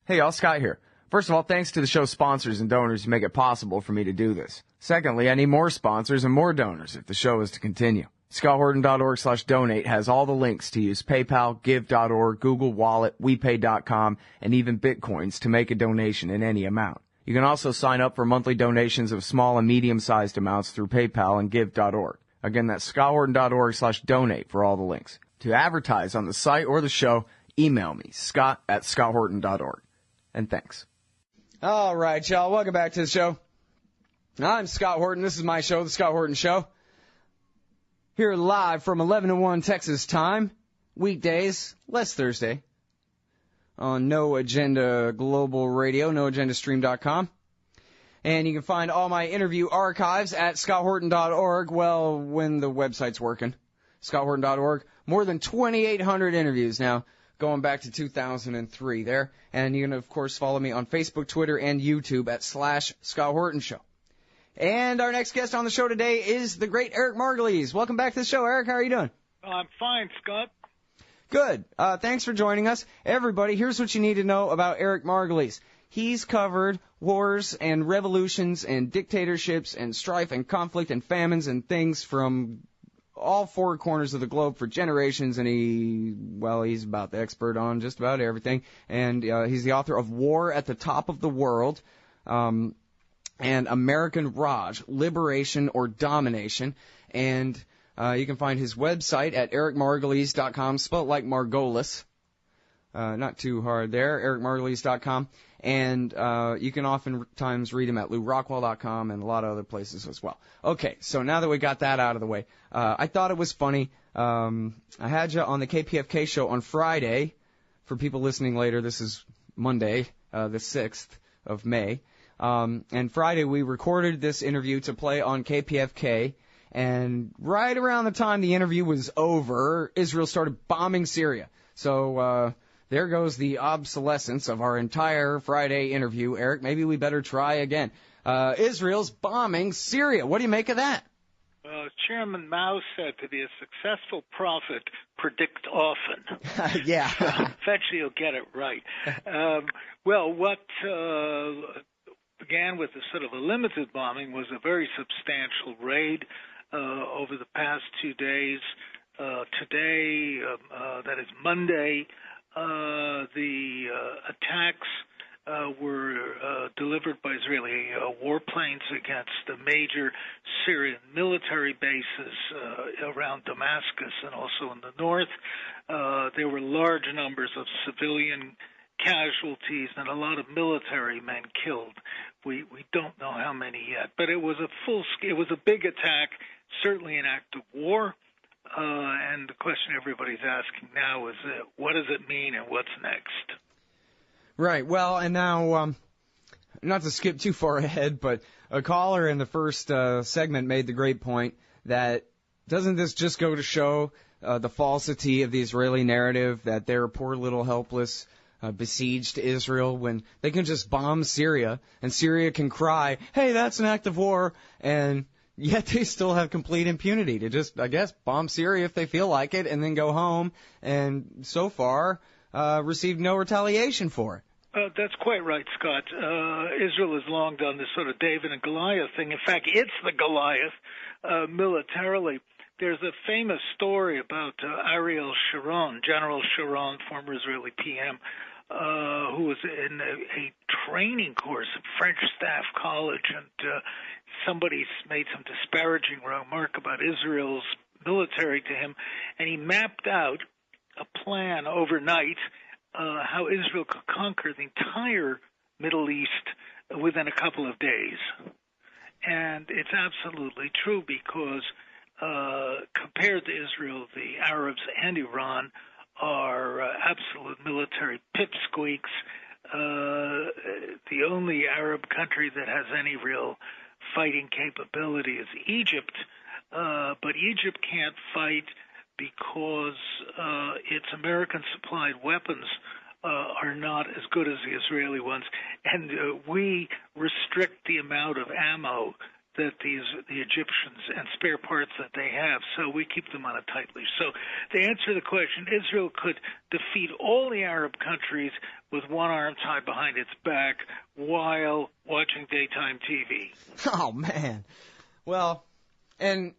Hey y'all, Scott here. First of all, thanks to the show's sponsors and donors who make it possible for me to do this. Secondly, I need more sponsors and more donors if the show is to continue. ScottHorton.org/donate has all the links to use PayPal, Give.org, Google Wallet, WePay.com, and even Bitcoins to make a donation in any amount. You can also sign up for monthly donations of small and medium-sized amounts through PayPal and Give.org. Again, that's ScottHorton.org/donate for all the links. To advertise on the site or the show, email me, Scott@ScottHorton.org. And thanks. All right, y'all. Welcome back to the show. I'm Scott Horton. This is my show, The Scott Horton Show. Here live from 11 to 1 Texas time. Weekdays, less Thursday. On No Agenda Global Radio, noagendastream.com. And you can find all my interview archives at scotthorton.org. Well, when the website's working. scotthorton.org. More than 2,800 interviews now, going back to 2003 there. And you can, of course, follow me on Facebook, Twitter, and YouTube at /Scott Horton Show. And our next guest on the show today is the great Eric Margolis. Welcome back to the show, Eric. How are you doing? I'm fine, Scott. Good. Thanks for joining us. Everybody, here's what you need to know about Eric Margolis. He's covered wars and revolutions and dictatorships and strife and conflict and famines and things from all four corners of the globe for generations, and he's about the expert on just about everything. And he's the author of War at the Top of the World, and American Raj, Liberation or Domination. And you can find his website at ericmargolis.com, spelled like Margolis. Not too hard there, ericmargolis.com. And you can oftentimes read him at LouRockwell.com and a lot of other places as well. Okay, so now that we got that out of the way, I thought it was funny. I had you on the KPFK show on Friday. For people listening later, this is Monday, the 6th of May. And Friday we recorded this interview to play on KPFK. And right around the time the interview was over, Israel started bombing Syria. So there goes the obsolescence of our entire Friday interview, Eric. Maybe we better try again. Israel's bombing Syria. What do you make of that? Chairman Mao said to be a successful prophet, predict often. Yeah. Eventually you'll get it right. Well, what began with a sort of a limited bombing was a very substantial raid over the past 2 days. Today, that is Monday, the attacks were delivered by Israeli warplanes against the major Syrian military bases around Damascus and also in the north. There were large numbers of civilian casualties and a lot of military men killed. We don't know how many yet, but it was a big attack, certainly an act of war. And the question everybody's asking now is, what does it mean and what's next? Right. Well, and now, not to skip too far ahead, but a caller in the first segment made the great point that doesn't this just go to show the falsity of the Israeli narrative that they're a poor little helpless besieged Israel when they can just bomb Syria and Syria can cry, hey, that's an act of war, and yet they still have complete impunity to just, I guess, bomb Syria if they feel like it and then go home and so far received no retaliation for it. That's quite right, Scott. Israel has long done this sort of David and Goliath thing. In fact, it's the Goliath militarily. There's a famous story about Ariel Sharon, General Sharon, former Israeli PM, who was in a training course at French Staff College, and somebody made some disparaging remark about Israel's military to him, and he mapped out a plan overnight how Israel could conquer the entire Middle East within a couple of days. And it's absolutely true because compared to Israel, the Arabs and Iran are absolute military pipsqueaks. The only Arab country that has any real fighting capability is Egypt, but Egypt can't fight because its American-supplied weapons are not as good as the Israeli ones, and we restrict the amount of ammo that the Egyptians and spare parts that they have, so we keep them on a tight leash. So to answer the question, Israel could defeat all the Arab countries with one arm tied behind its back while watching daytime TV. Oh, man. Well, and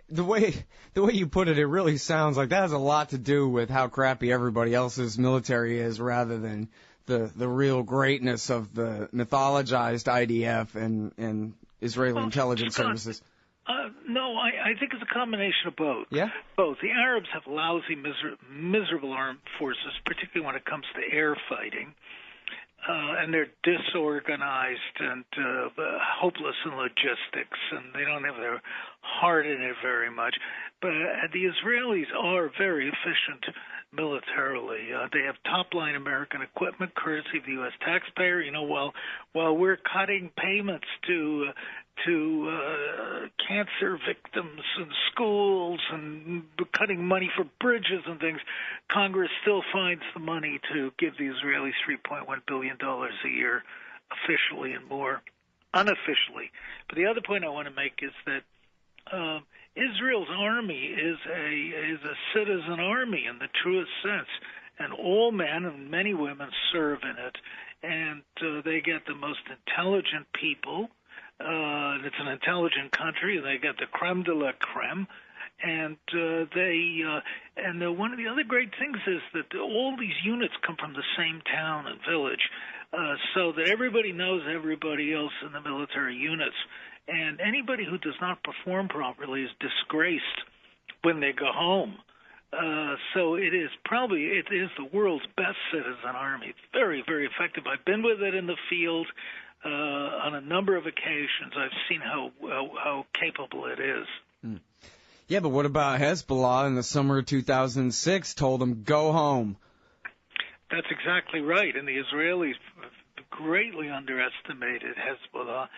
the way you put it, it really sounds like that has a lot to do with how crappy everybody else's military is rather than the real greatness of the mythologized IDF and Israeli intelligence services. No, I think it's a combination of both. Yeah? Both. The Arabs have lousy, miserable armed forces, particularly when it comes to air fighting. And they're disorganized and hopeless in logistics, and they don't have their heart in it very much. But the Israelis are very efficient militarily. They have top-line American equipment, courtesy of the U.S. taxpayer. You know, while we're cutting payments to cancer victims and schools and cutting money for bridges and things, Congress still finds the money to give the Israelis $3.1 billion a year, officially and more unofficially. But the other point I want to make is that Israel's army is a citizen army in the truest sense, and all men and many women serve in it, and they get the most intelligent people. It's an intelligent country, and they get the creme de la creme. And one of the other great things is that all these units come from the same town and village, so that everybody knows everybody else in the military units. And anybody who does not perform properly is disgraced when they go home. So it is the world's best citizen army. It's very, very effective. I've been with it in the field on a number of occasions. I've seen how capable it is. Mm. Yeah, but what about Hezbollah in the summer of 2006 told them, go home? That's exactly right. And the Israelis greatly underestimated Hezbollah.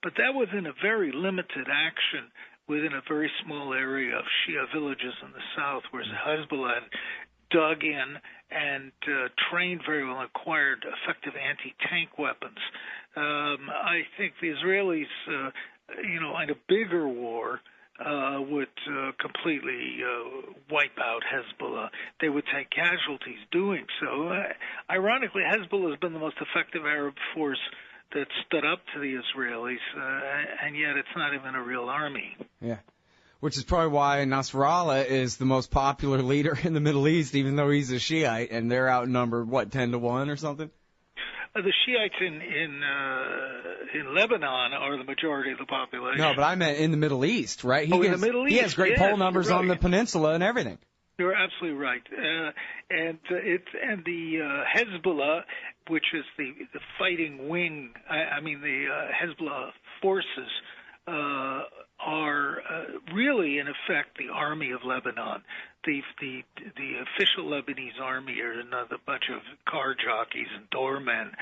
But that was in a very limited action within a very small area of Shia villages in the south, whereas Hezbollah dug in and trained very well, acquired effective anti-tank weapons. I think the Israelis, in a bigger war, would completely wipe out Hezbollah. They would take casualties doing so. Ironically, Hezbollah has been the most effective Arab force that stood up to the Israelis, and yet it's not even a real army. Yeah, which is probably why Nasrallah is the most popular leader in the Middle East, even though he's a Shiite, and they're outnumbered, 10-1 or something? The Shiites in Lebanon are the majority of the population. No, but I meant in the Middle East, right? In the Middle East, he has great poll numbers on the peninsula and everything. You're absolutely right, and the Hezbollah, which is the fighting wing. The Hezbollah forces are really, in effect, the army of Lebanon. The official Lebanese army are another bunch of car jockeys and doormen.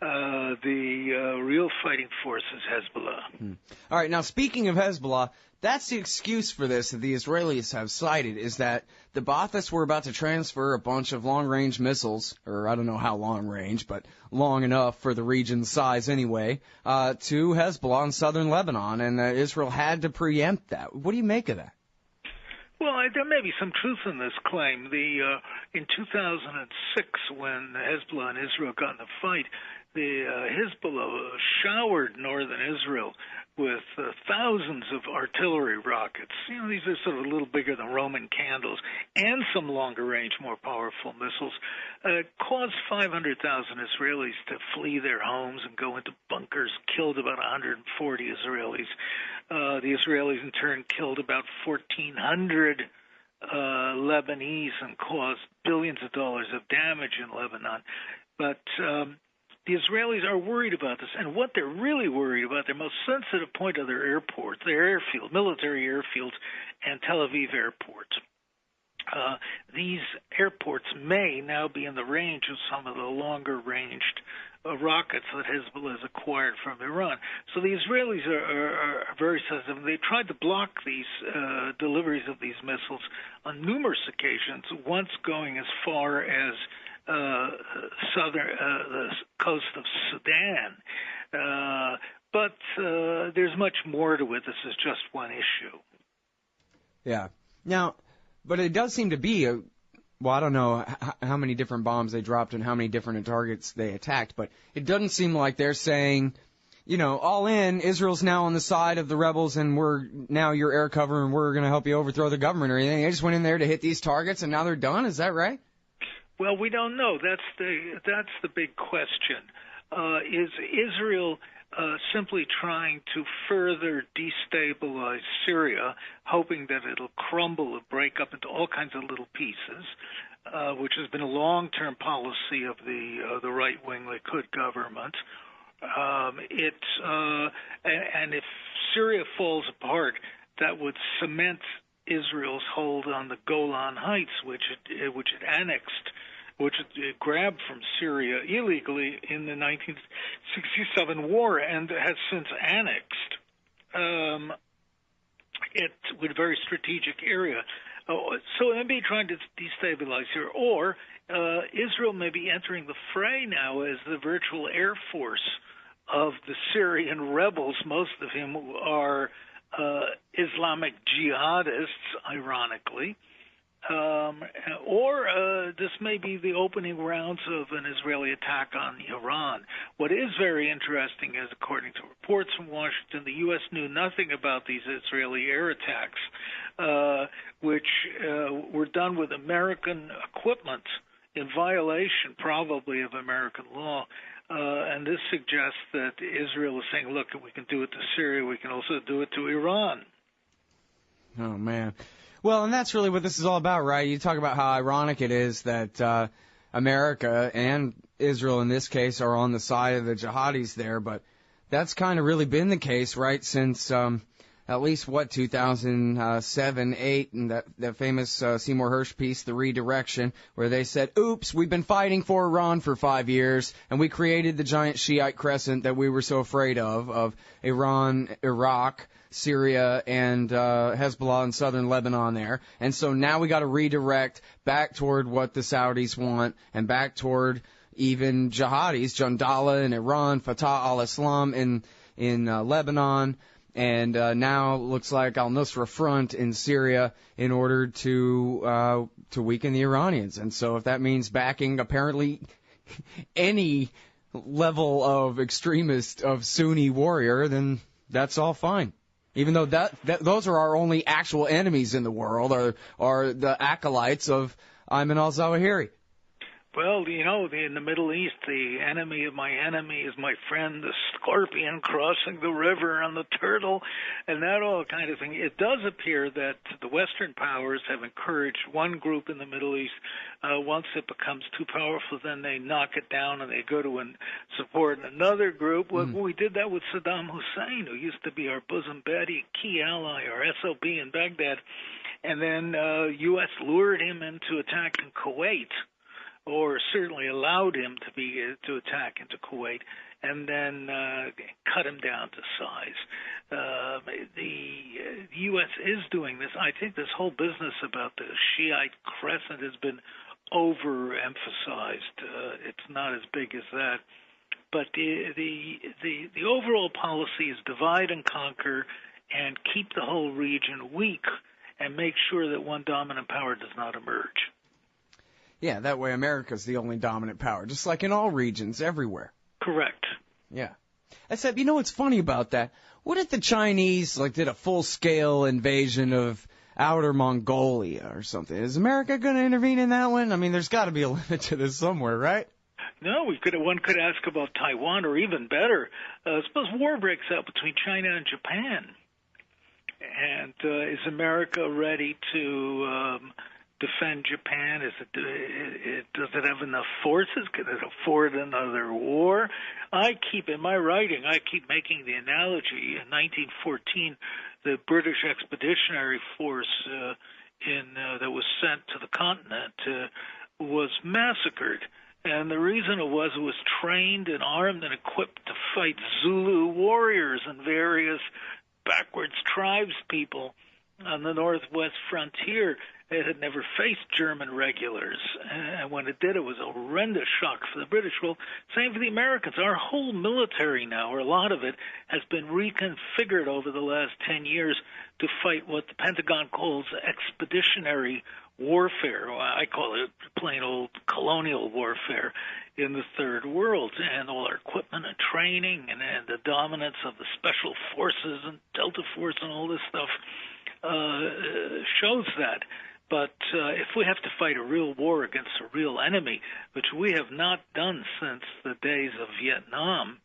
The real fighting force is Hezbollah. All right, now speaking of Hezbollah, that's the excuse for this that the Israelis have cited, is that the Ba'athists were about to transfer a bunch of long-range missiles, or I don't know how long-range, but long enough for the region's size anyway, to Hezbollah in southern Lebanon, and that Israel had to preempt that. What do you make of that? Well, there may be some truth in this claim. In 2006, when Hezbollah and Israel got in a fight, the Hezbollah showered northern Israel with thousands of artillery rockets. These are sort of a little bigger than Roman candles, and some longer-range, more powerful missiles. Caused 500,000 Israelis to flee their homes and go into bunkers, killed about 140 Israelis. The Israelis, in turn, killed about 1,400 Lebanese and caused billions of dollars of damage in Lebanon. But the Israelis are worried about this, and what they're really worried about, their most sensitive point are their airports, their airfield, military airfields, and Tel Aviv airport. These airports may now be in the range of some of the longer-ranged rockets that Hezbollah has acquired from Iran. So the Israelis are very sensitive. They tried to block these deliveries of these missiles on numerous occasions, once going as far as the coast of Sudan, But there's much more to it. This is just one issue. Yeah. Now, but it does seem to be well, I don't know how many different bombs they dropped and how many different targets they attacked, but it doesn't seem like they're saying, all in, Israel's now on the side of the rebels and we're now your air cover and we're going to help you overthrow the government or anything. They just went in there to hit these targets and now they're done. Is that right? Well, we don't know. That's the big question. Is Israel simply trying to further destabilize Syria, hoping that it'll crumble and break up into all kinds of little pieces, which has been a long-term policy of the right-wing Likud government? And if Syria falls apart, that would cement Israel's hold on the Golan Heights, which it annexed, which it grabbed from Syria illegally in the 1967 war and has since annexed. It with a very strategic area. So they may be trying to destabilize here, or Israel may be entering the fray now as the virtual air force of the Syrian rebels, most of whom are Islamic jihadists, ironically. Or this may be the opening rounds of an Israeli attack on Iran. What is very interesting is, according to reports from Washington, the U.S. knew nothing about these Israeli air attacks, which were done with American equipment in violation, probably, of American law. And this suggests that Israel is saying, look, we can do it to Syria, we can also do it to Iran. Oh, man. Well, and that's really what this is all about, right? You talk about how ironic it is that America and Israel, in this case, are on the side of the jihadis there, but that's kind of really been the case, right, since at least, 2007, 8, and that famous Seymour Hersh piece, The Redirection, where they said, oops, we've been fighting for Iran for 5 years, and we created the giant Shiite crescent that we were so afraid of Iran, Iraq, Syria, and Hezbollah in southern Lebanon there. And so now we got to redirect back toward what the Saudis want and back toward even jihadis, Jandala in Iran, Fatah al-Islam in Lebanon, and now looks like al-Nusra Front in Syria in order to weaken the Iranians. And so if that means backing apparently any level of extremist of Sunni warrior, then that's all fine. Even though those are our only actual enemies in the world, are the acolytes of Ayman al-Zawahiri. Well, in the Middle East, the enemy of my enemy is my friend, the scorpion crossing the river on the turtle, and that all kind of thing. It does appear that the Western powers have encouraged one group in the Middle East. Once it becomes too powerful, then they knock it down and they go to support another group. Well, we did that with Saddam Hussein, who used to be our bosom buddy, key ally, our SOB in Baghdad. And then U.S. lured him into attacking Kuwait, or certainly allowed him to attack into Kuwait, and then cut him down to size. The U.S. is doing this. I think this whole business about the Shiite crescent has been overemphasized. It's not as big as that. But the overall policy is divide and conquer and keep the whole region weak and make sure that one dominant power does not emerge. Yeah, that way America's the only dominant power, just like in all regions, everywhere. Correct. Yeah. Except, what's funny about that? What if the Chinese, did a full-scale invasion of Outer Mongolia or something? Is America going to intervene in that one? I mean, there's got to be a limit to this somewhere, right? No, one could ask about Taiwan, or even better, suppose war breaks out between China and Japan. And is America ready to defend Japan? Does it have enough forces? Can it afford another war? In my writing, I keep making the analogy. In 1914, the British Expeditionary Force that was sent to the continent was massacred. And the reason it was trained and armed and equipped to fight Zulu warriors and various backwards tribes people on the northwest frontier. It had never faced German regulars, and when it did, it was a horrendous shock for the British. Well, same for the Americans. Our whole military now, or a lot of it, has been reconfigured over the last 10 years to fight what the Pentagon calls expeditionary warfare. Well, I call it plain old colonial warfare in the Third World, and all our equipment and training and the dominance of the special forces and Delta Force and all this stuff shows that. But if we have to fight a real war against a real enemy, which we have not done since the days of Vietnam,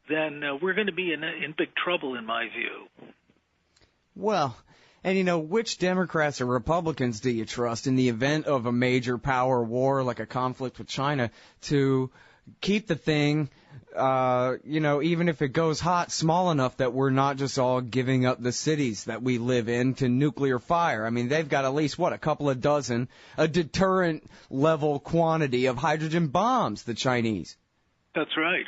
then we're going to be in big trouble, in my view. Well, and which Democrats or Republicans do you trust in the event of a major power war like a conflict with China to keep the thing, even if it goes hot, small enough that we're not just all giving up the cities that we live in to nuclear fire? I mean, they've got at least, a couple of dozen, a deterrent level quantity of hydrogen bombs, the Chinese. That's right.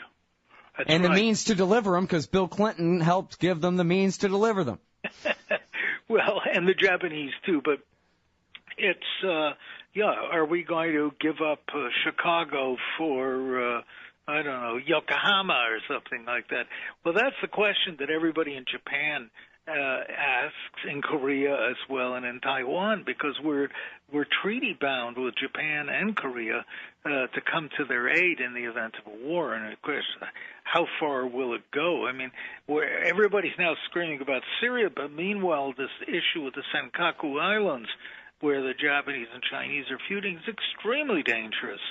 The means to deliver them, because Bill Clinton helped give them the means to deliver them. Well, and the Japanese too, but it's, are we going to give up Chicago for, Yokohama or something like that? Well, that's the question that everybody in Japan asks, in Korea as well, and in Taiwan, because we're treaty bound with Japan and Korea to come to their aid in the event of a war. And of course, how far will it go? I mean, everybody's now screaming about Syria, but meanwhile, this issue with the Senkaku Islands, where the Japanese and Chinese are feuding, is extremely dangerous.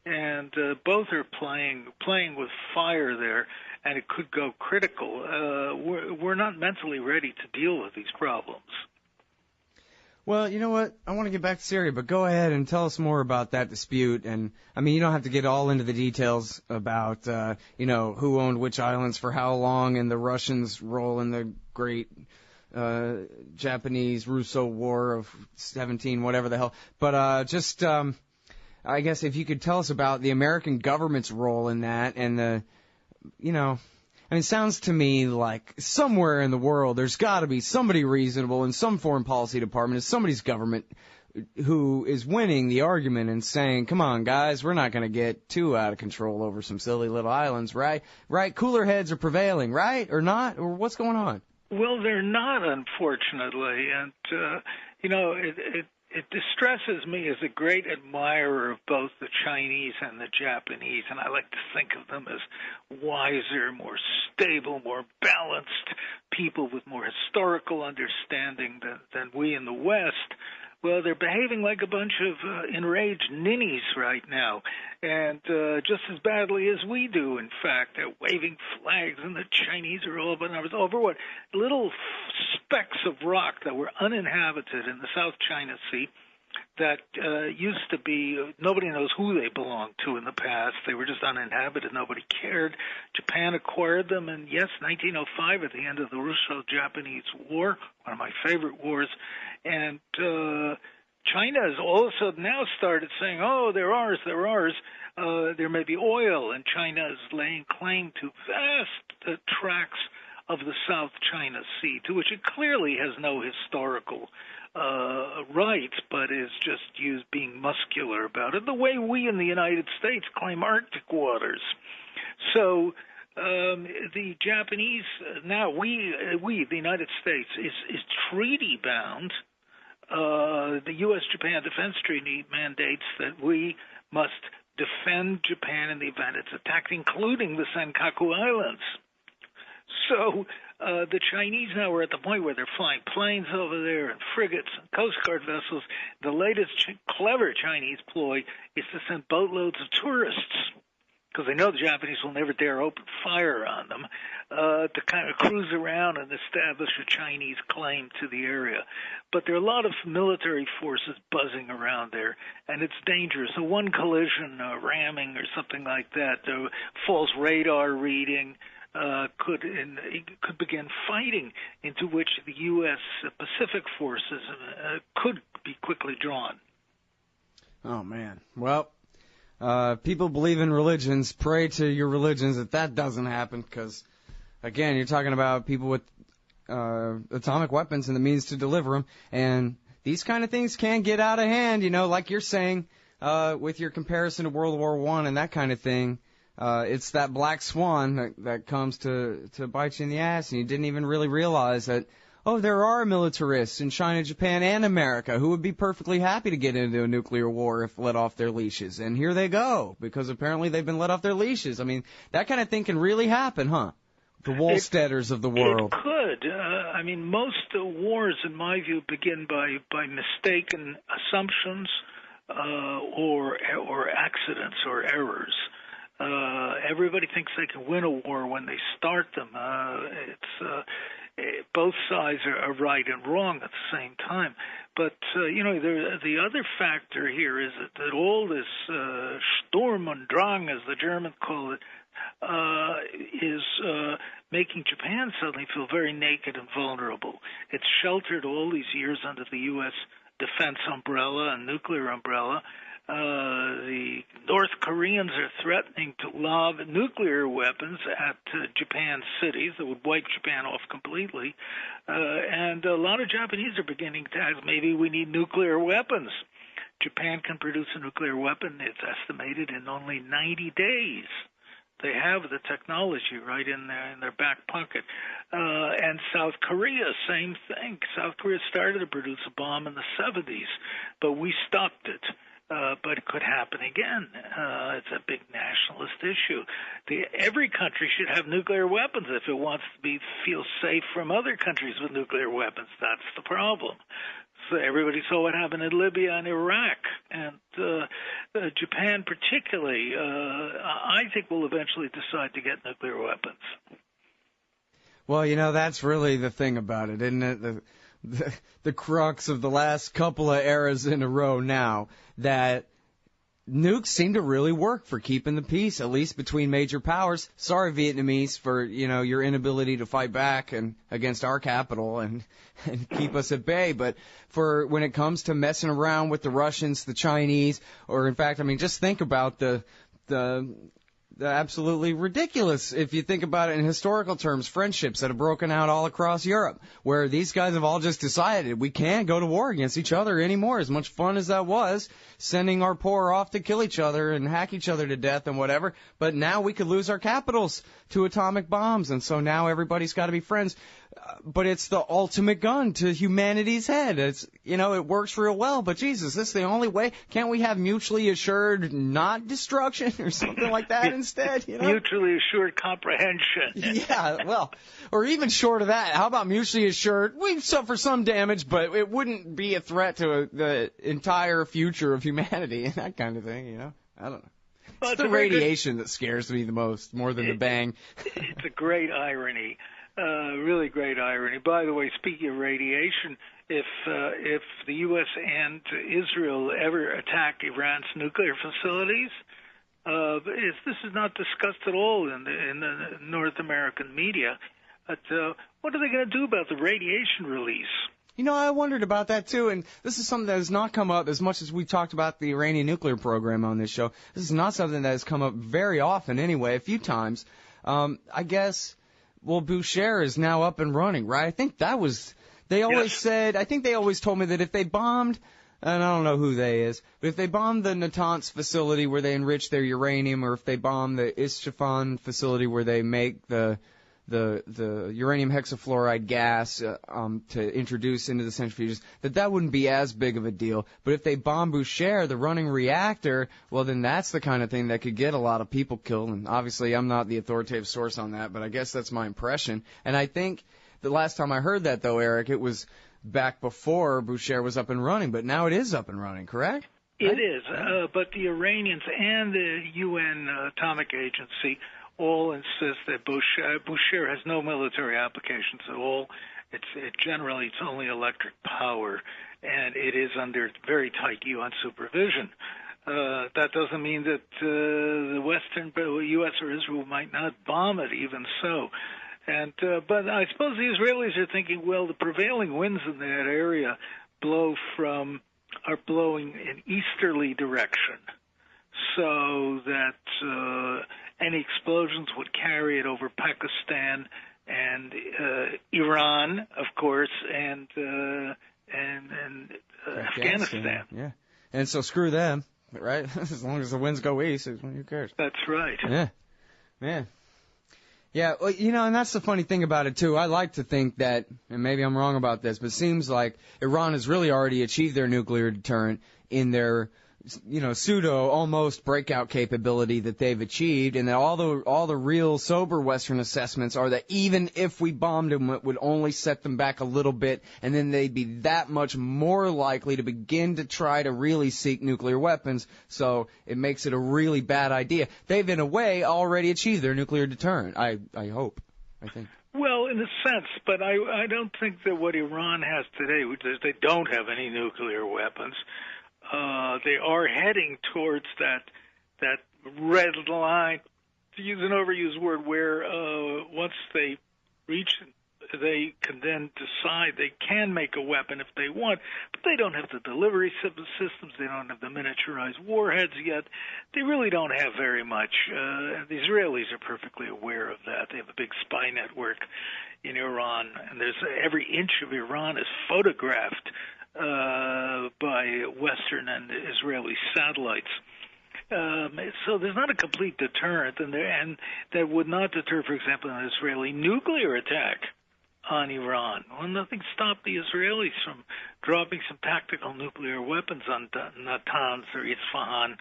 And both are playing with fire there, and it could go critical. We're not mentally ready to deal with these problems. Well, you know what? I want to get back to Syria, but go ahead and tell us more about that dispute. And, I mean, you don't have to get all into the details about, who owned which islands for how long and the Russians' role in the great Japanese-Russo War of 17, whatever the hell. But I guess if you could tell us about the American government's role in that and it sounds to me like somewhere in the world there's got to be somebody reasonable in some foreign policy department, somebody's government who is winning the argument and saying, come on, guys, we're not going to get too out of control over some silly little islands, right? Right? Cooler heads are prevailing, right? Or not? Or what's going on? Well, they're not, unfortunately. And, it distresses me as a great admirer of both the Chinese and the Japanese, and I like to think of them as wiser, more stable, more balanced people with more historical understanding than we in the West. Well, they're behaving like a bunch of enraged ninnies right now, and just as badly as we do, in fact. They're waving flags, and the Chinese are all over what? Little specks of rock that were uninhabited in the South China Sea that used to be, nobody knows who they belonged to in the past. They were just uninhabited. Nobody cared. Japan acquired them, and yes, 1905 at the end of the Russo-Japanese War, one of my favorite wars, and China has all of a sudden now started saying, oh, they're ours. There may be oil, and China is laying claim to vast tracts of the South China Sea, to which it clearly has no historical rights, but is just being muscular about it, the way we in the United States claim Arctic waters. So the Japanese, now we, the United States, is treaty bound. The U.S.-Japan Defense Treaty mandates that we must defend Japan in the event it's attacked, including the Senkaku Islands. So the Chinese now are at the point where they're flying planes over there and frigates and Coast Guard vessels. The latest clever Chinese ploy is to send boatloads of tourists, because they know the Japanese will never dare open fire on them, to kind of cruise around and establish a Chinese claim to the area. But there are a lot of military forces buzzing around there, and it's dangerous. So one collision, ramming or something like that, false radar reading, could begin fighting into which the U.S. Pacific forces could be quickly drawn. Oh, man. Well, people believe in religions. Pray to your religions that doesn't happen, because, again, you're talking about people with atomic weapons and the means to deliver them, and these kind of things can get out of hand, like you're saying, with your comparison to World War I and that kind of thing. It's that black swan that comes to bite you in the ass, and you didn't even really realize that, there are militarists in China, Japan, and America who would be perfectly happy to get into a nuclear war if let off their leashes. And here they go, because apparently they've been let off their leashes. I mean, that kind of thing can really happen, huh? The Wohlstetters of the world. It could. Most wars, in my view, begin by mistaken assumptions or accidents or errors. Everybody thinks they can win a war when they start them. Both sides are right and wrong at the same time. But, the other factor here is that all this Sturm und Drang, as the Germans call it, is making Japan suddenly feel very naked and vulnerable. It's sheltered all these years under the U.S. defense umbrella and nuclear umbrella. The North Koreans are threatening to lob nuclear weapons at Japan's cities that would wipe Japan off completely. And a lot of Japanese are beginning to ask, maybe we need nuclear weapons. Japan can produce a nuclear weapon, it's estimated, in only 90 days. They have the technology right in their back pocket. And South Korea, same thing. South Korea started to produce a bomb in the 70s, but we stopped it. But it could happen again. It's a big nationalist issue. Every country should have nuclear weapons if it wants to feel safe from other countries with nuclear weapons. That's the problem. So everybody saw what happened in Libya and Iraq, and Japan particularly, I think will eventually decide to get nuclear weapons. Well, that's really the thing about it, isn't it? The crux of the last couple of eras in a row now, that nukes seem to really work for keeping the peace, at least between major powers. Sorry, Vietnamese, for, your inability to fight back and against our capital and keep us at bay. But for when it comes to messing around with the Russians, the Chinese, or in fact, just think about the absolutely ridiculous, if you think about it in historical terms, friendships that have broken out all across Europe, where these guys have all just decided we can't go to war against each other anymore. As much fun as that was, sending our poor off to kill each other and hack each other to death and whatever, but now we could lose our capitals to atomic bombs, and so now everybody's got to be friends. But it's the ultimate gun to humanity's head. It's, it works real well, but Jesus, this is the only way. Can't we have mutually assured not destruction or something like that instead? Mutually assured comprehension. Yeah, well, or even short of that. How about mutually assured? We'd suffer some damage, but it wouldn't be a threat to the entire future of humanity and that kind of thing, I don't know. Well, it's the radiation that scares me the most, more than the bang. It's a great irony. Really great irony. By the way, speaking of radiation, if the U.S. and Israel ever attack Iran's nuclear facilities, this is not discussed at all in the North American media. But what are they going to do about the radiation release? I wondered about that too, and this is something that has not come up as much as we talked about the Iranian nuclear program on this show. This is not something that has come up very often anyway, a few times. I guess... Well, Boucher is now up and running, right? I think that was, they always said, I think they always told me that if they bombed, and I don't know who they is, but if they bombed the Natanz facility where they enrich their uranium, or if they bombed the Isfahan facility where they make the uranium hexafluoride gas to introduce into the centrifuges, that wouldn't be as big of a deal. But if they bomb Boucher, the running reactor, well, then that's the kind of thing that could get a lot of people killed. And obviously, I'm not the authoritative source on that, but I guess that's my impression. And I think the last time I heard that, though, Eric, it was back before Boucher was up and running, but now it is up and running, correct? It is, but the Iranians and the UN Atomic Agency all insist that Boucher has no military applications at all. It's only electric power, and it is under very tight UN supervision. That doesn't mean that the Western U.S. or Israel might not bomb it, even so. And but I suppose the Israelis are thinking, well, the prevailing winds in that area are blowing in easterly direction, so that any explosions would carry it over Pakistan and Iran, of course, and and Afghanistan. Yeah. And so screw them, right? As long as the winds go east, who cares? That's right. Yeah. Man. Yeah, well, and that's the funny thing about it, too. I like to think that, and maybe I'm wrong about this, but it seems like Iran has really already achieved their nuclear deterrent in their, pseudo, almost breakout capability that they've achieved, and that all the real sober Western assessments are that even if we bombed them, it would only set them back a little bit, and then they'd be that much more likely to begin to try to really seek nuclear weapons, so it makes it a really bad idea. They've, in a way, already achieved their nuclear deterrent, I hope, I think. Well, in a sense, but I don't think that what Iran has today, which is they don't have any nuclear weapons, they are heading towards that red line, to use an overused word, where once they reach, they can then decide they can make a weapon if they want, but they don't have the delivery systems, they don't have the miniaturized warheads yet. They really don't have very much. The Israelis are perfectly aware of that. They have a big spy network in Iran, and every inch of Iran is photographed by Western and Israeli satellites. So there's not a complete deterrent, and that would not deter, for example, an Israeli nuclear attack on Iran. Well, nothing stopped the Israelis from dropping some tactical nuclear weapons on Natanz or Isfahan,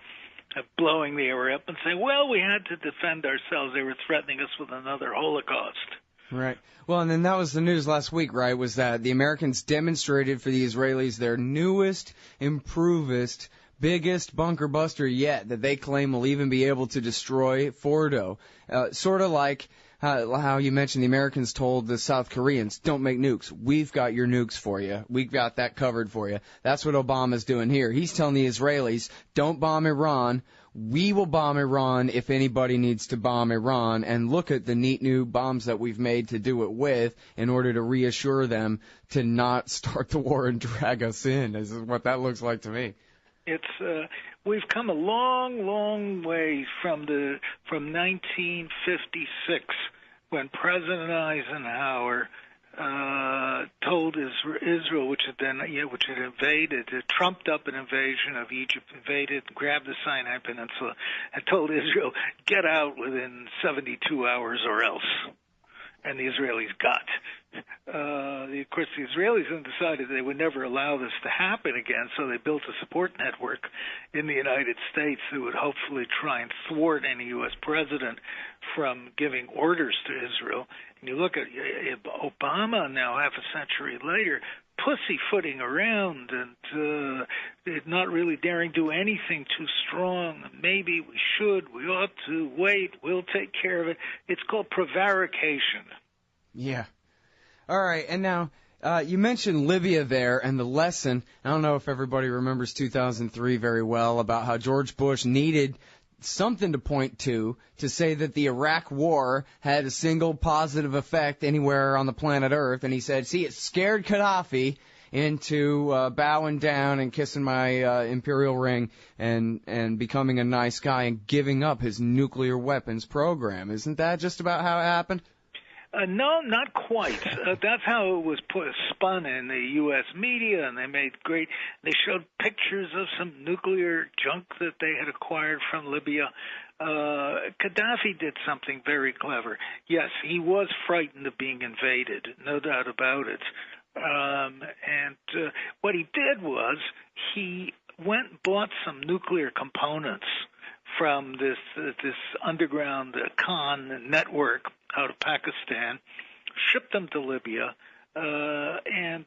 blowing the area up and saying, well, we had to defend ourselves. They were threatening us with another Holocaust. Right. Well, and then that was the news last week, right, was that the Americans demonstrated for the Israelis their newest, improvest, biggest bunker buster yet that they claim will even be able to destroy Fordo. Sort of like how you mentioned the Americans told the South Koreans, don't make nukes. We've got your nukes for you. We've got that covered for you. That's what Obama's doing here. He's telling the Israelis, don't bomb Iran. We will bomb Iran if anybody needs to bomb Iran, and look at the neat new bombs that we've made to do it with in order to reassure them to not start the war and drag us in. This is what that looks like to me. We've come a long, long way from 1956 when President Eisenhower told Israel, which had invaded, trumped up an invasion of Egypt, grabbed the Sinai Peninsula, and told Israel, get out within 72 hours or else. And the Israelis got. Of course, the Israelis then decided they would never allow this to happen again, so they built a support network in the United States that would hopefully try and thwart any U.S. president from giving orders to Israel. And you look at Obama now, half a century later, pussyfooting around and not really daring do anything too strong. Maybe we should, we ought to, wait, we'll take care of it. It's called prevarication. Yeah. All right, and now you mentioned Libya there and the lesson. I don't know if everybody remembers 2003 very well about how George Bush needed something to point to say that the Iraq War had a single positive effect anywhere on the planet Earth. And he said, see, it scared Gaddafi into bowing down and kissing my imperial ring and becoming a nice guy and giving up his nuclear weapons program. Isn't that just about how it happened? No, not quite. That's how it was spun in the U.S. media, and they showed pictures of some nuclear junk that they had acquired from Libya. Gaddafi did something very clever. Yes, he was frightened of being invaded, no doubt about it. And what he did was he went and bought some nuclear components from this underground con network out of Pakistan, shipped them to Libya, and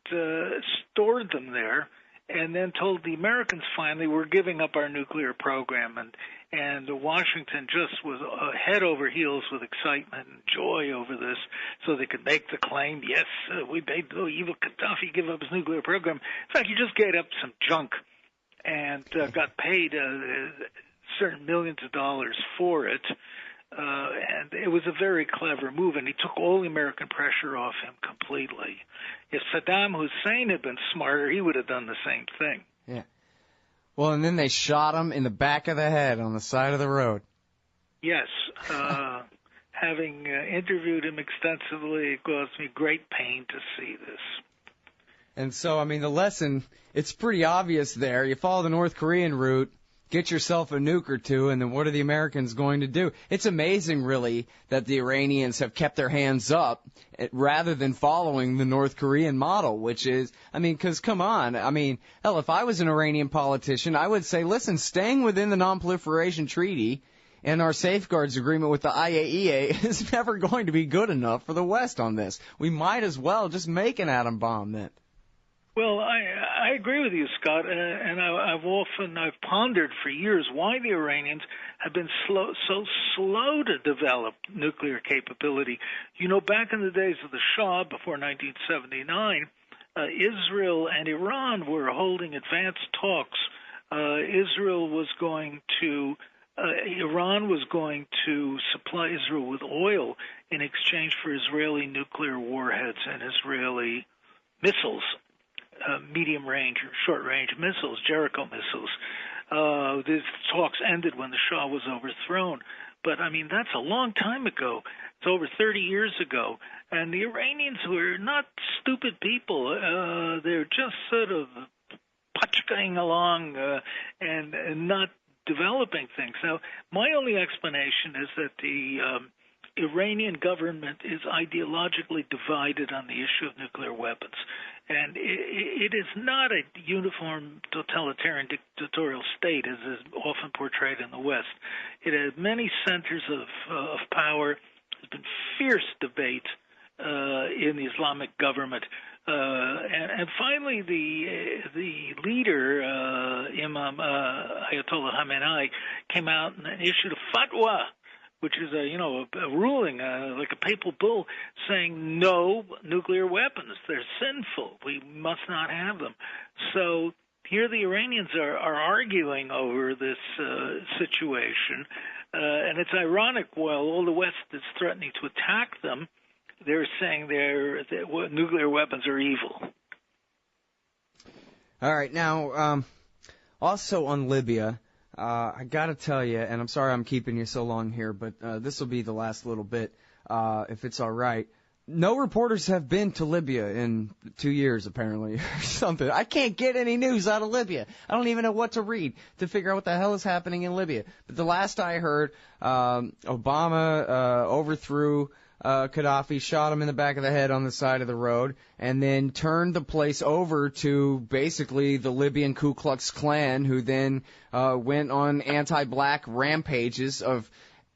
stored them there, and then told the Americans finally, we're giving up our nuclear program. And Washington just was head over heels with excitement and joy over this, so they could make the claim, yes, we made evil Gaddafi give up his nuclear program. In fact, he just gave up some junk and got paid certain millions of dollars for it. And it was a very clever move, and he took all the American pressure off him completely. If Saddam Hussein had been smarter, he would have done the same thing. Yeah. Well, and then they shot him in the back of the head on the side of the road. Yes. Having interviewed him extensively, it caused me great pain to see this. And so, I mean, the lesson, it's pretty obvious there. You follow the North Korean route, get yourself a nuke or two, and then what are the Americans going to do? It's amazing, really, that the Iranians have kept their hands up rather than following the North Korean model, which is, I mean, because come on, I mean, hell, if I was an Iranian politician, I would say, listen, staying within the Non-Proliferation Treaty and our safeguards agreement with the IAEA is never going to be good enough for the West on this. We might as well just make an atom bomb then. Well, I agree with you, Scott, and I've pondered for years why the Iranians have been so slow to develop nuclear capability. You know, back in the days of the Shah, before 1979, Israel and Iran were holding advanced talks. Iran was going to supply Israel with oil in exchange for Israeli nuclear warheads and Israeli missiles. Medium-range or short-range missiles, Jericho missiles. These talks ended when the Shah was overthrown. But, I mean, that's a long time ago. It's over 30 years ago. And the Iranians were not stupid people. They're just sort of putchking along and not developing things. Now, my only explanation is that the Iranian government is ideologically divided on the issue of nuclear weapons. And it is not a uniform totalitarian dictatorial state as is often portrayed in the West. It has many centers of power. There's been fierce debate in the Islamic government. And finally, the leader, Imam Ayatollah Khamenei, came out and issued a fatwa, which is a ruling, like a papal bull, saying no nuclear weapons. They're sinful. We must not have them. So here the Iranians are arguing over this situation, and it's ironic. While all the West is threatening to attack them, they're saying nuclear weapons are evil. All right, now, also on Libya, I got to tell you, and I'm sorry I'm keeping you so long here, but this will be the last little bit, if it's all right. No reporters have been to Libya in 2 years, apparently, or something. I can't get any news out of Libya. I don't even know what to read to figure out what the hell is happening in Libya. But the last I heard, Obama overthrew Gaddafi, shot him in the back of the head on the side of the road, and then turned the place over to basically the Libyan Ku Klux Klan, who then went on anti-black rampages of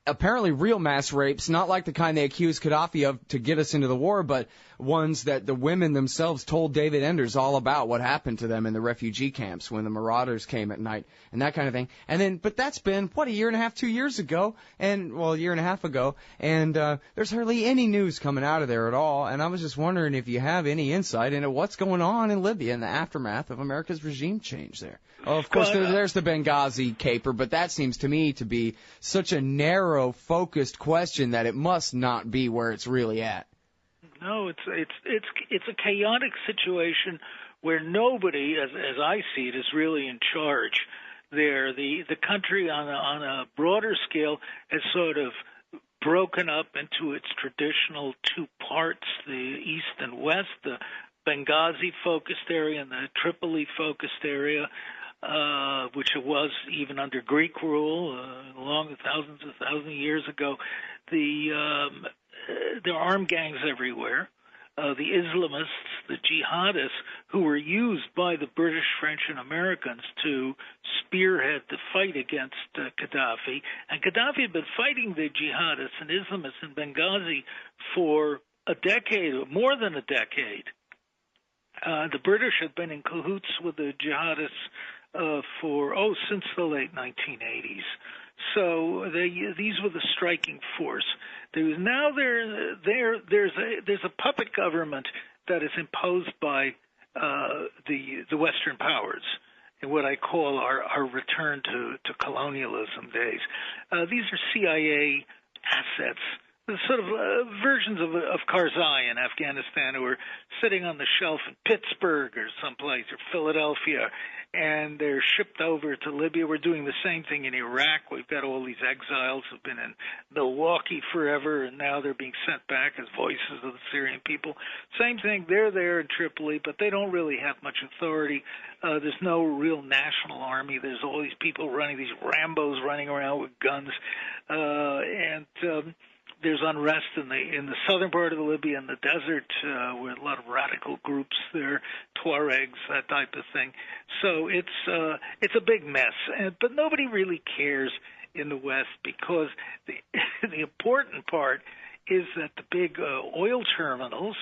apparently real mass rapes, not like the kind they accused Gaddafi of to get us into the war, but ones that the women themselves told David Enders all about what happened to them in the refugee camps when the marauders came at night and that kind of thing. And then, but that's been, a year and a half, 2 years ago, and, a year and a half ago, and there's hardly any news coming out of there at all, and I was just wondering if you have any insight into what's going on in Libya in the aftermath of America's regime change there. Oh, of course, there's the Benghazi caper, but that seems to me to be such a narrow, focused question that it must not be where it's really at. No, it's a chaotic situation where nobody, as I see it, is really in charge. There, the country on a broader scale has sort of broken up into its traditional two parts: the East and West, the Benghazi-focused area and the Tripoli-focused area. Which it was even under Greek rule, thousands of years ago. There are armed gangs everywhere. The Islamists, the jihadists, who were used by the British, French, and Americans to spearhead the fight against Gaddafi. And Gaddafi had been fighting the jihadists and Islamists in Benghazi for a decade, or more than a decade. The British had been in cahoots with the jihadists since the late 1980s. So these were the striking force. There's a puppet government that is imposed by the Western powers in what I call our return to colonialism days. These are CIA assets the sort of versions of Karzai in Afghanistan, who are sitting on the shelf in Pittsburgh or someplace, or Philadelphia, and they're shipped over to Libya. We're doing the same thing in Iraq. We've got all these exiles who've been in Milwaukee forever, and now they're being sent back as voices of the Syrian people. Same thing, they're there in Tripoli, but they don't really have much authority. There's no real national army. There's all these people running, these Rambos running around with guns, there's unrest in the southern part of Libya, in the desert, with a lot of radical groups there, Tuaregs, that type of thing. So it's a big mess, but nobody really cares in the West, because the important part is that the big oil terminals,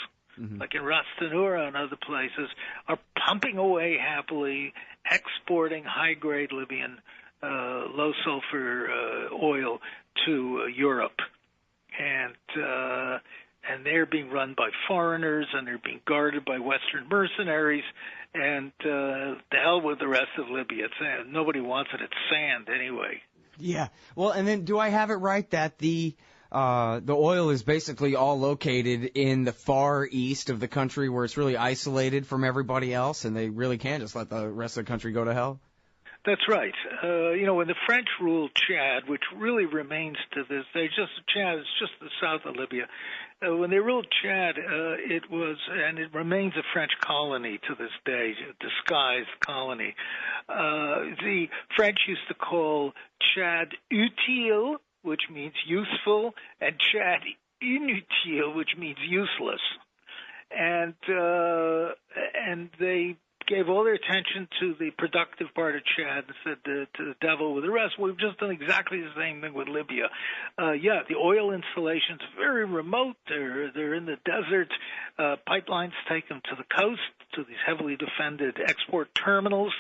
like in Ras Tanura and other places, are pumping away happily, exporting high-grade Libyan low-sulfur oil to Europe. And they're being run by foreigners, and they're being guarded by Western mercenaries, and the hell with the rest of Libya. Nobody wants it. It's sand anyway. Yeah. Well, and then do I have it right that the oil is basically all located in the far east of the country, where it's really isolated from everybody else, and they really can't just let the rest of the country go to hell? That's right. When the French ruled Chad, which really remains to this day, Chad is just the south of Libya. When they ruled Chad, it was, and it remains a French colony to this day, a disguised colony. The French used to call Chad utile, which means useful, and Chad inutile, which means useless. And they gave all their attention to the productive part of Chad and said to the devil with the rest. We've just done exactly the same thing with Libya. The oil installations are very remote. They're in the desert. Pipelines take them to the coast, to these heavily defended export terminals,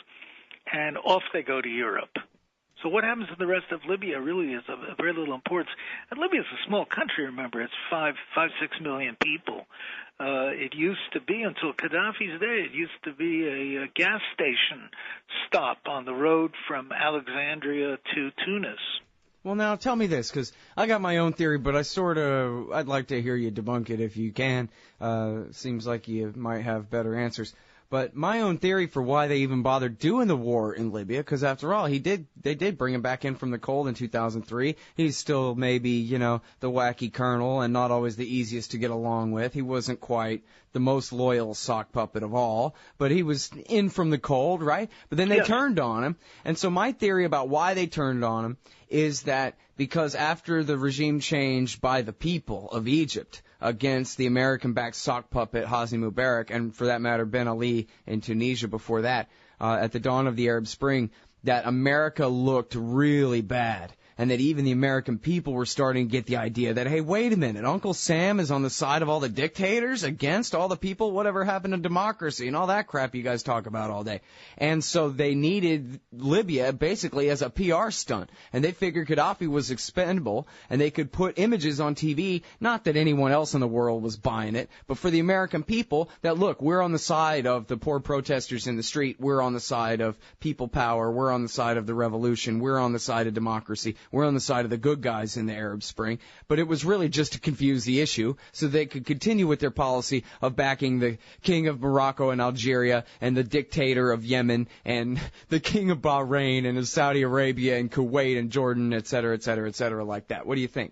and off they go to Europe. So what happens in the rest of Libya really is of very little importance. And Libya is a small country, remember. It's 6 million people. It used to be, until Gaddafi's day, it used to be a gas station stop on the road from Alexandria to Tunis. Well, now tell me this, because I got my own theory, but I'd like to hear you debunk it if you can. Seems like you might have better answers. But my own theory for why they even bothered doing the war in Libya, because after all, they did bring him back in from the cold in 2003. He's still maybe, the wacky colonel and not always the easiest to get along with. He wasn't quite the most loyal sock puppet of all, but he was in from the cold, right? But then they turned on him. And so my theory about why they turned on him is that because after the regime changed by the people of Egypt against the American-backed sock puppet Hosni Mubarak, and for that matter Ben Ali in Tunisia before that, at the dawn of the Arab Spring, that America looked really bad. And that even the American people were starting to get the idea that, hey, wait a minute, Uncle Sam is on the side of all the dictators against all the people, whatever happened to democracy and all that crap you guys talk about all day. And so they needed Libya basically as a PR stunt. And they figured Gaddafi was expendable, and they could put images on TV, not that anyone else in the world was buying it, but for the American people that, look, we're on the side of the poor protesters in the street, we're on the side of people power, we're on the side of the revolution, we're on the side of democracy. We're on the side of the good guys in the Arab Spring. But it was really just to confuse the issue so they could continue with their policy of backing the king of Morocco and Algeria and the dictator of Yemen and the king of Bahrain and Saudi Arabia and Kuwait and Jordan, et cetera, like that. What do you think?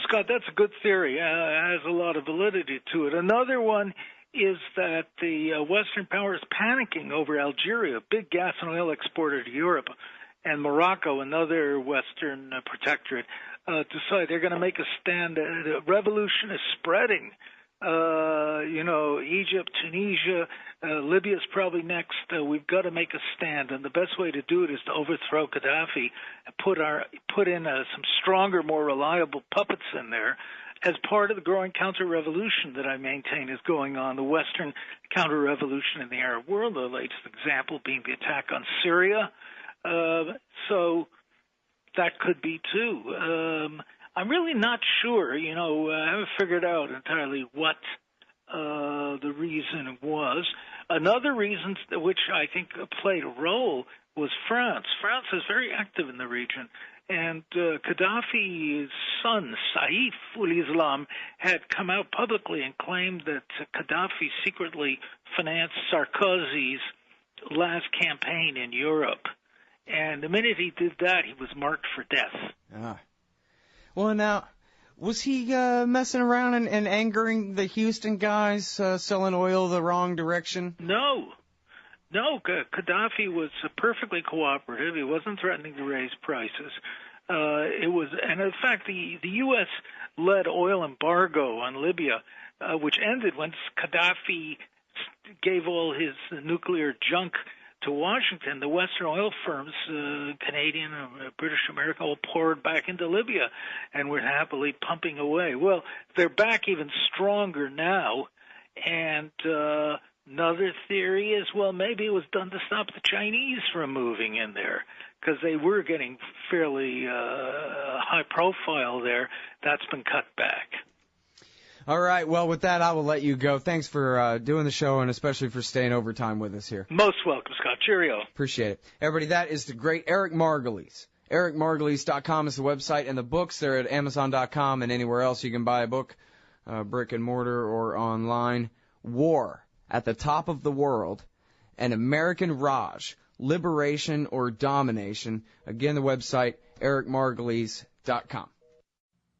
Scott, that's a good theory. It has a lot of validity to it. Another one is that the Western powers panicking over Algeria, a big gas and oil exporter to Europe, and Morocco, another Western protectorate, decide they're going to make a stand. The revolution is spreading. Egypt, Tunisia, Libya's probably next. We've got to make a stand, and the best way to do it is to overthrow Gaddafi and put in some stronger, more reliable puppets in there as part of the growing counter-revolution that I maintain is going on, the Western counter-revolution in the Arab world, the latest example being the attack on Syria. So that could be too. I'm really not sure. I haven't figured out entirely what the reason was. Another reason which I think played a role was France. France is very active in the region, And Gaddafi's son, Saif ul-Islam, had come out publicly and claimed that Gaddafi secretly financed Sarkozy's last campaign in Europe. And the minute he did that, he was marked for death. Well, now, was he messing around and angering the Houston guys, selling oil the wrong direction? No, Gaddafi was perfectly cooperative. He wasn't threatening to raise prices. And in fact, the U.S. led oil embargo on Libya, which ended once Gaddafi gave all his nuclear junk to Washington. The Western oil firms, Canadian, British, American, all poured back into Libya and were happily pumping away. Well, they're back even stronger now, and another theory is, well, maybe it was done to stop the Chinese from moving in there because they were getting fairly high profile there. That's been cut back. All right, well, with that, I will let you go. Thanks for doing the show and especially for staying overtime with us here. Most welcome, Scott. Cheerio. Appreciate it. Everybody, that is the great Eric Margolis. EricMargolis.com is the website, and the books, they're at Amazon.com and anywhere else you can buy a book, brick and mortar or online. War at the Top of the World, and American Raj, Liberation or Domination. Again, the website, EricMargolis.com.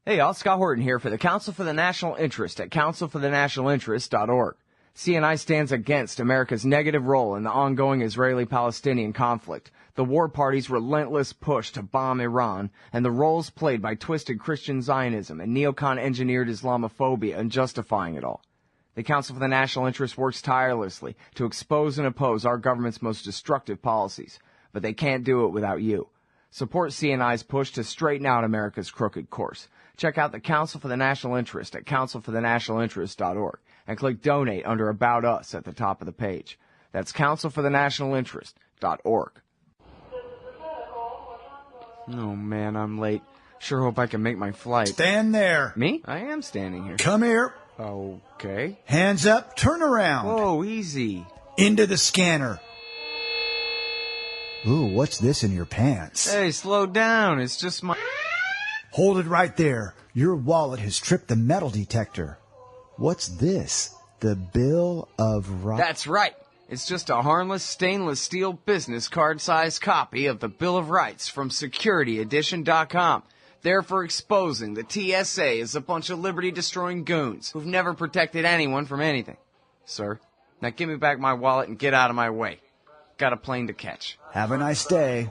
Hey y'all, Scott Horton here for the Council for the National Interest at councilforthenationalinterest.org. CNI stands against America's negative role in the ongoing Israeli-Palestinian conflict, the war party's relentless push to bomb Iran, and the roles played by twisted Christian Zionism and neocon-engineered Islamophobia in justifying it all. The Council for the National Interest works tirelessly to expose and oppose our government's most destructive policies, but they can't do it without you. Support CNI's push to straighten out America's crooked course. Check out the Council for the National Interest at councilforthenationalinterest.org and click Donate under About Us at the top of the page. That's councilforthenationalinterest.org. Oh, man, I'm late. Sure hope I can make my flight. Stand there. Me? I am standing here. Come here. Okay. Hands up, turn around. Whoa, easy. Into the scanner. Ooh, what's this in your pants? Hey, slow down. It's just my... Hold it right there. Your wallet has tripped the metal detector. What's this? The Bill of Rights? That's right. It's just a harmless stainless steel business card-sized copy of the Bill of Rights from SecurityEdition.com. There for exposing the TSA as a bunch of liberty-destroying goons who've never protected anyone from anything. Sir, now give me back my wallet and get out of my way. Got a plane to catch. Have a nice day.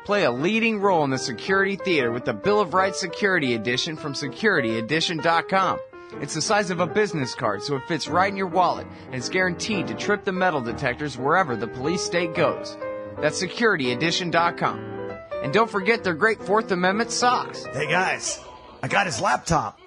Play a leading role in the security theater with the Bill of Rights Security Edition from SecurityEdition.com. It's the size of a business card, so it fits right in your wallet, and it's guaranteed to trip the metal detectors wherever the police state goes. That's SecurityEdition.com. And don't forget their great Fourth Amendment socks. Hey, guys, I got his laptop.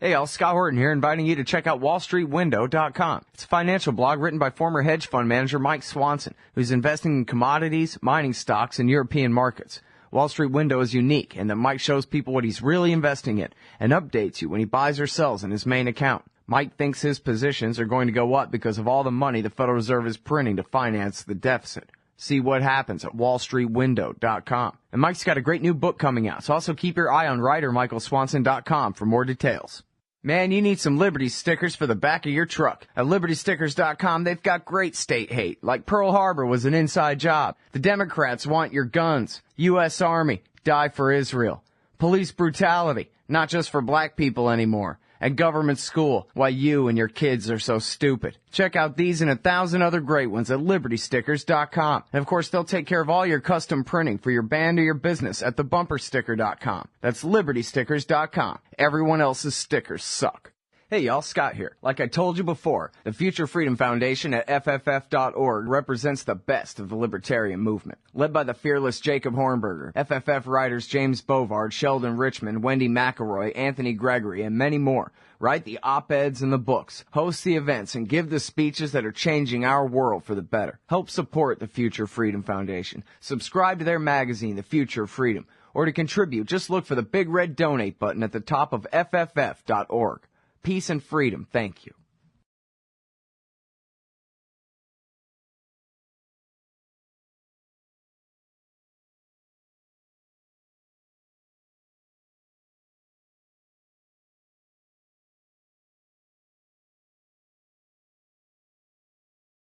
Hey, all, Scott Horton here, inviting you to check out WallStreetWindow.com. It's a financial blog written by former hedge fund manager Mike Swanson, who's investing in commodities, mining stocks, and European markets. Wall Street Window is unique in that Mike shows people what he's really investing in and updates you when he buys or sells in his main account. Mike thinks his positions are going to go up because of all the money the Federal Reserve is printing to finance the deficit. See what happens at WallStreetWindow.com. And Mike's got a great new book coming out, so also keep your eye on WriterMichaelSwanson.com for more details. Man, you need some Liberty stickers for the back of your truck. At LibertyStickers.com, they've got great state hate, like Pearl Harbor was an inside job. The Democrats want your guns. U.S. Army, die for Israel. Police brutality, not just for black people anymore. And government school, why you and your kids are so stupid. Check out these and 1,000 other great ones at LibertyStickers.com. And of course, they'll take care of all your custom printing for your band or your business at TheBumperSticker.com. That's LibertyStickers.com. Everyone else's stickers suck. Hey y'all, Scott here. Like I told you before, the Future Freedom Foundation at FFF.org represents the best of the libertarian movement. Led by the fearless Jacob Hornberger, FFF writers James Bovard, Sheldon Richman, Wendy McElroy, Anthony Gregory, and many more write the op-eds and the books, host the events, and give the speeches that are changing our world for the better. Help support the Future Freedom Foundation. Subscribe to their magazine, The Future of Freedom. Or to contribute, just look for the big red donate button at the top of FFF.org. Peace and freedom. Thank you.